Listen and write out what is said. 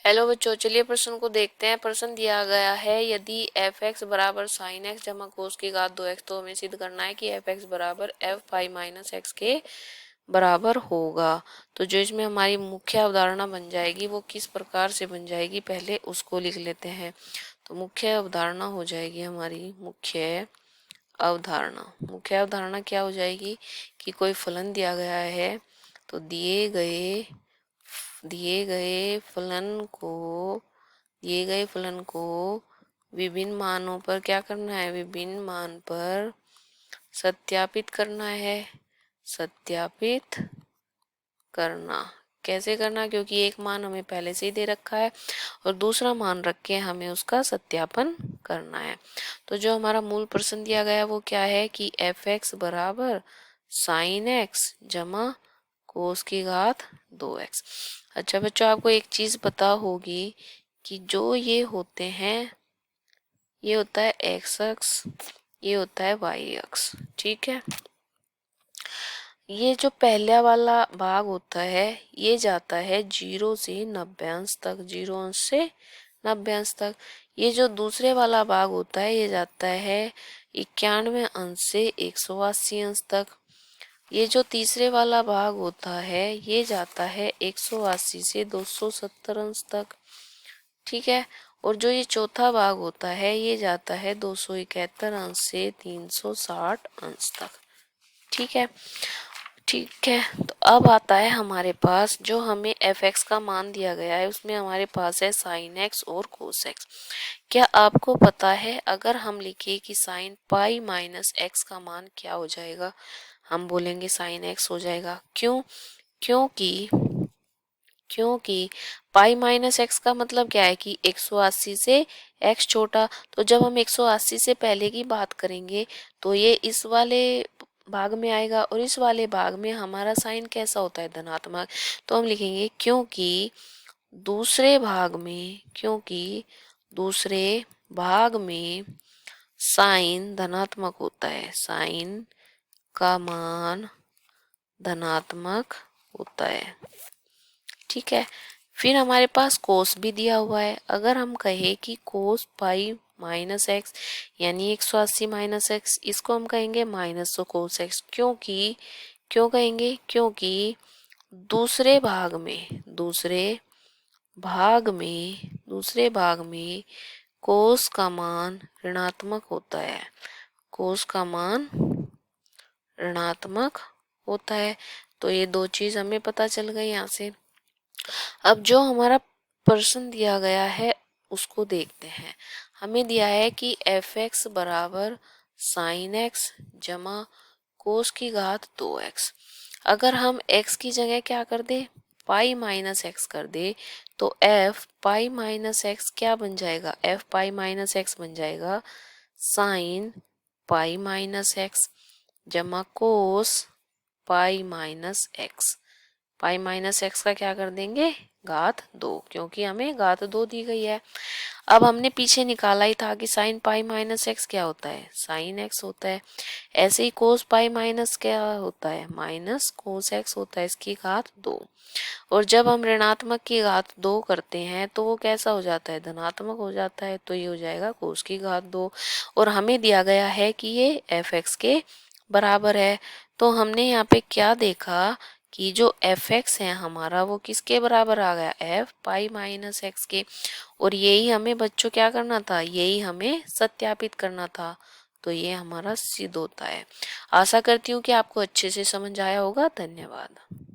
Hello बच्चों, चलिए प्रश्न को देखते हैं। प्रश्न दिया गया है यदि एफ एक्स बराबर साइन एक्स जमा कोस की घात 2x, तो हमें सिद्ध करना है कि एफ एक्स बराबर एफ पाई माइनस एक्स के बराबर होगा। तो जो इसमें हमारी मुख्य अवधारणा बन जाएगी वो किस प्रकार से बन जाएगी, पहले उसको लिख लेते हैं। तो मुख्य अवधारणा हो जाएगी हमारी मुख्य अवधारणा क्या हो जाएगी कि कोई फलन दिया गया है, तो दिए गए फलन को विभिन्न मानों पर क्या करना है, विभिन्न मान पर सत्यापित करना। कैसे करना, क्योंकि एक मान हमें पहले से ही दे रखा है और दूसरा मान रख के हमें उसका सत्यापन करना है। तो जो हमारा मूल प्रश्न दिया गया वो क्या है कि एफ एक्स बराबर साइन एक्स जमा कोस की घात 2x। अच्छा बच्चों, आपको एक चीज पता होगी कि जो ये होते हैं, ये होता है एक्स अक्ष, ये होता है वाई अक्ष। ठीक है, ये जो पहला वाला भाग होता है ये जाता है 0 से 90 अंश तक, 0 अंश से 90 अंश तक। ये जो दूसरे वाला भाग होता है ये जाता है 91 अंश से 180 अंश तक। ये जो तीसरे वाला भाग होता है ये जाता है 180 से 270 अंश तक। ठीक है, और जो ये चौथा भाग होता है ये जाता है 271 अंश से 360 अंश तक। ठीक है, तो अब आता है हमारे पास जो हमें एफ एक्स का मान दिया गया है, उसमें हमारे पास है साइन एक्स और कोस एक्स। क्या आपको पता है अगर हम लिखे कि साइन पाई माइनस एक्स का मान क्या हो जाएगा, हम बोलेंगे साइन एक्स हो जाएगा। क्यों? क्योंकि पाई माइनस एक्स का मतलब क्या है कि 180 से एक्स छोटा। तो जब हम 180 से पहले की बात करेंगे तो ये इस वाले भाग में आएगा और इस वाले भाग में हमारा साइन कैसा होता है, धनात्मक। तो हम लिखेंगे क्योंकि दूसरे भाग में साइन धनात्मक होता है, साइन का मान धनात्मक होता है। ठीक है, फिर हमारे पास कोस भी दिया हुआ है। अगर हम कहे कि कोस पाई माइनस एक्स यानी 180 माइनस एक्स, इसको हम कहेंगे माइनस कोस एक्स। क्यों कहेंगे? क्योंकि दूसरे भाग में कोस का मान ऋणात्मक होता है, कोस का मान ऋणात्मक होता है। तो ये दो चीज हमें पता चल गई यहाँ से। अब जो हमारा प्रश्न दिया गया है उसको देखते हैं। हमें दिया है कि एफ एक्स बराबर साइन एक्स जमा कोस की घात 2x। अगर हम x की जगह क्या कर दे, पाई माइनस एक्स कर दे, तो एफ पाई माइनस एक्स क्या बन जाएगा, एफ पाई माइनस एक्स बन जाएगा साइन पाई माइनस एक्स जमा cos pi minus x. Pi minus x का क्या कर देंगे, घात 2, क्योंकि हमें घात 2 दी गई है। अब हमने पीछे निकाला ही था कि साइन पाई माइनस एक्स क्या होता है, साइन एक्स होता है। ऐसे ही कोस पाई माइनस क्या होता है, माइनस कोस एक्स होता है, इसकी घात 2। और जब हम ऋणात्मक की घात 2 करते हैं तो वो कैसा हो जाता है, धनात्मक हो जाता है। तो ये हो जाएगा कोस की घात 2। और हमें दिया गया है कि ये एफ एक्स के बराबर है। तो हमने यहाँ पे क्या देखा कि जो एफ एक्स है हमारा वो किसके बराबर आ गया, एफ पाई माइनस एक्स के। और यही हमें बच्चों क्या करना था, यही हमें सत्यापित करना था। तो ये हमारा सिद्ध होता है। आशा करती हूँ कि आपको अच्छे से समझ आया होगा। धन्यवाद।